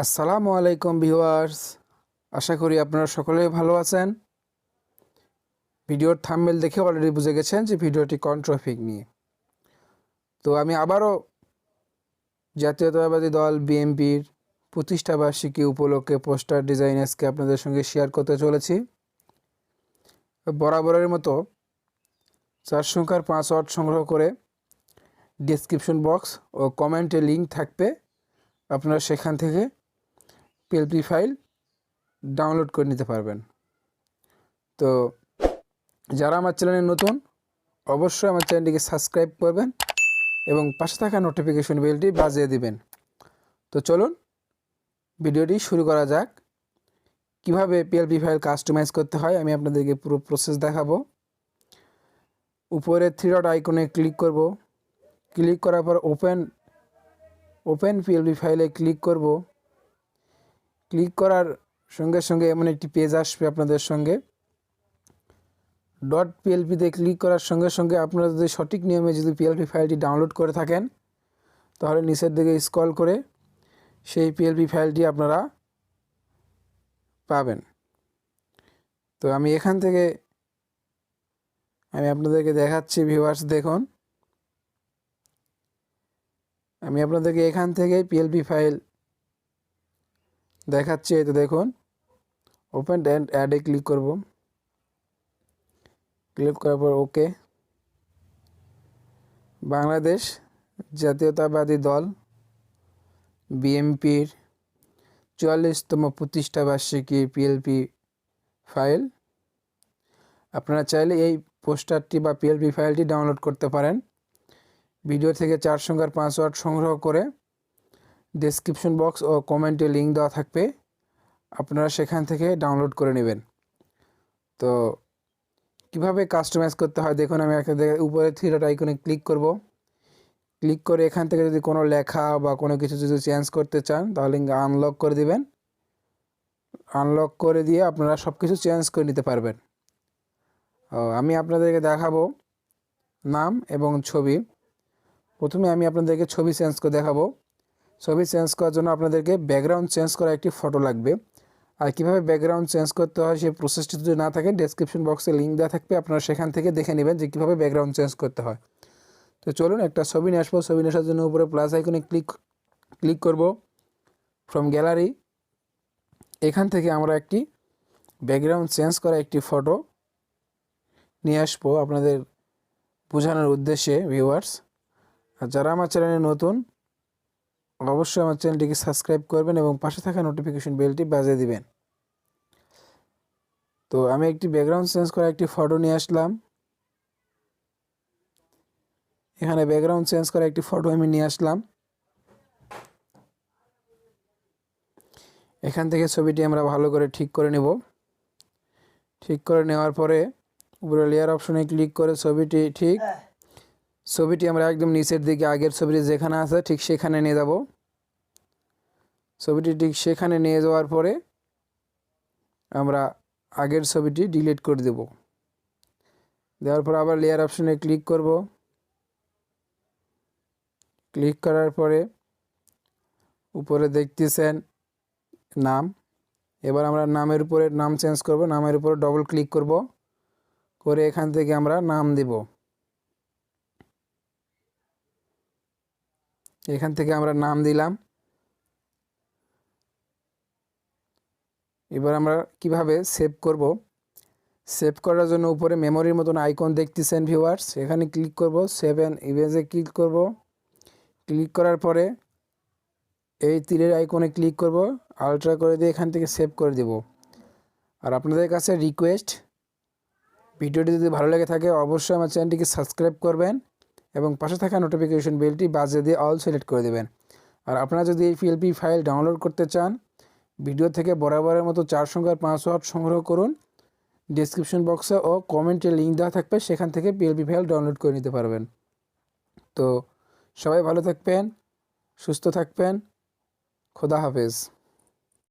আসসালামু আলাইকুম ভিউয়ার্স, আশা করি আপনারা সকলেই ভালো আছেন। ভিডিওর থাম্বনেল দেখে অলরেডি বুঝে গেছেন যে ভিডিওটি কোন টপিক নিয়ে। তো আমি আবারও জাতীয়তাবাদী দল বিএনপির প্রতিষ্ঠা বার্ষিকী উপলক্ষে পোস্টার ডিজাইন আজকে আপনাদের সঙ্গে শেয়ার করতে চলেছি। বরাবরের মতো 4 সংখ্যার পাসওয়ার্ড সংগ্রহ করে ডেসক্রিপশন বক্স ও কমেন্টে লিঙ্ক থাকবে, আপনারা সেখান থেকে পিএলপি ফাইল ডাউনলোড করে নিতে পারবেন। তো যারা আমার চ্যানেলে নতুন, অবশ্যই আমার চ্যানেলটিকে সাবস্ক্রাইব করবেন এবং পাশে থাকা নোটিফিকেশন বেলটি বাজিয়ে দিবেন। তো চলুন ভিডিওটি শুরু করা যাক। কিভাবে পিএলপি ফাইল কাস্টমাইজ করতে হয় আমি আপনাদেরকে পুরো প্রসেস দেখাবো। উপরে 3 ডট আইকনে ক্লিক করব। ক্লিক করার পর ওপেন পিএলপি ফাইলে ক্লিক করব। ক্লিক করার সঙ্গে সঙ্গে এমন একটি পেজ আসবে আপনাদের সঙ্গে। ডট পিএলপিতে ক্লিক করার সঙ্গে সঙ্গে আপনারা যদি সঠিক নিয়মে যদি পিএলপি ফাইলটি ডাউনলোড করে থাকেন, তাহলে নিচের দিকে স্ক্রল করে সেই পিএলপি ফাইলটি আপনারা পাবেন। তো আমি এখান থেকে আপনাদেরকে দেখাচ্ছি ভিউয়ার্স, দেখুন আমি আপনাদেরকে এখান থেকে পিএলপি ফাইল দেখাচ্ছি। এই তো দেখুন, ওপেন অ্যান্ড অ্যাডে ক্লিক করব। ক্লিক করার পর ওকে। বাংলাদেশ জাতীয়তাবাদী দল বিএনপির 44তম প্রতিষ্ঠা বার্ষিকী পিএলপি ফাইল। আপনারা চাইলে এই পোস্টারটি বা পিএলপি ফাইলটি ডাউনলোড করতে পারেন। ভিডিও থেকে 4 সংখ্যার পাসওয়ার্ড সংগ্রহ করে ডেসক্রিপশন বক্স ও কমেন্টে লিঙ্ক দেওয়া থাকবে, আপনারা সেখান থেকে ডাউনলোড করে নেবেন। তো কিভাবে কাস্টমাইজ করতে হয় দেখুন, আমি উপরে 3 ডট আইকনে ক্লিক করব। ক্লিক করে এখান থেকে যদি কোনো লেখা বা কোনো কিছু যদি চেঞ্জ করতে চান, তাহলে আনলক করে দিবেন। আনলক করে দিয়ে আপনারা সব কিছু চেঞ্জ করে নিতে পারবেন। আমি আপনাদেরকে দেখাবো নাম এবং ছবি। প্রথমে আমি আপনাদেরকে ছবি চেঞ্জ করে দেখাবো। ছবি চেঞ্জ করার জন্য আপনাদেরকে ব্যাকগ্রাউন্ড চেঞ্জ করা একটি ফটো লাগবে। আর কীভাবে ব্যাকগ্রাউন্ড চেঞ্জ করতে হয় সেই প্রসেসটি যদি না থাকে, ডেসক্রিপশন বক্সে লিঙ্ক দেওয়া থাকবে, আপনারা সেখান থেকে দেখে নেবেন যে কীভাবে ব্যাকগ্রাউন্ড চেঞ্জ করতে হয়। তো চলুন একটা ছবি নিয়ে আসবো। ছবি নিয়ে আসার জন্য উপরে প্লাস আইকনে ক্লিক করব। ফ্রম গ্যালারি এখান থেকে আমরা একটি ব্যাকগ্রাউন্ড চেঞ্জ করা একটি ফটো নিয়ে আসবো আপনাদের বোঝানোর উদ্দেশ্যে ভিউয়ার্স। আর যারা আমার চ্যানেলে নতুন, অবশ্যই আমার চ্যানেলটিকে সাবস্ক্রাইব করবেন এবং পাশে থাকা নোটিফিকেশন বেলটি বাজিয়ে দিবেন। তো আমি একটি ব্যাকগ্রাউন্ড চেঞ্জ করা একটি ফটো নিয়ে আসলাম। এখানে ব্যাকগ্রাউন্ড চেঞ্জ করা একটি ফটো আমি নিয়ে আসলাম। এখান থেকে ছবিটি আমরা ভালো করে ঠিক করে নেব। ঠিক করে নেওয়ার পরে উপরে লেয়ার অপশনে ক্লিক করে ছবিটি আমরা একদম নিচের দিকে আগের ছবিটি যেখানে আছে ঠিক সেখানে নিয়ে যাব। ছবিটি ঠিক সেখানে নিয়ে যাওয়ার পরে আমরা আগের ছবিটি ডিলিট করে দেব। দেওয়ার পর আবার লেয়ার অপশনে ক্লিক করব। ক্লিক করার পরে উপরে দেখতেছেন নাম। এবার আমরা নামের উপরে নাম চেঞ্জ করব। নামের উপরে ডবল ক্লিক করব, করে এখান থেকে আমরা নাম দেব। এখান থেকে আমরা নাম দিলাম। এবার আমরা কিভাবে সেভ করব, সেভ করার জন্য উপরে মেমোরির মতন আইকন দেখতেছেন ভিউয়ার্স, এখানে ক্লিক করব। সেভ অ্যান্ড ইমেজে ক্লিক করব। ক্লিক করার পরে এই তীরের আইকনে ক্লিক করব, আলট্রা করে দিয়ে এখান থেকে সেভ করে দেব। আর আপনাদের কাছে রিকোয়েস্ট, ভিডিওটি যদি ভালো লেগে থাকে অবশ্যই আমার চ্যানেলটিকে সাবস্ক্রাইব করবেন এবং পাশে থাকা নোটিফিকেশন বেলটি বাজিয়ে দিয়ে অল সিলেক্ট করে দেবেন। আর আপনারা যদি এই পিএলপি ফাইল ডাউনলোড করতে চান, ভিডিও থেকে বরাবরের মতো 4 সংখ্যার পাসওয়ার্ড সংগ্রহ করুন। ডেসক্রিপশন বক্সে ও কমেন্টে লিঙ্ক দেওয়া থাকবে, সেখান থেকে পিএলপি ফাইল ডাউনলোড করে নিতে পারবেন। তো সবাই ভালো থাকবেন, সুস্থ থাকবেন। খোদা হাফেজ।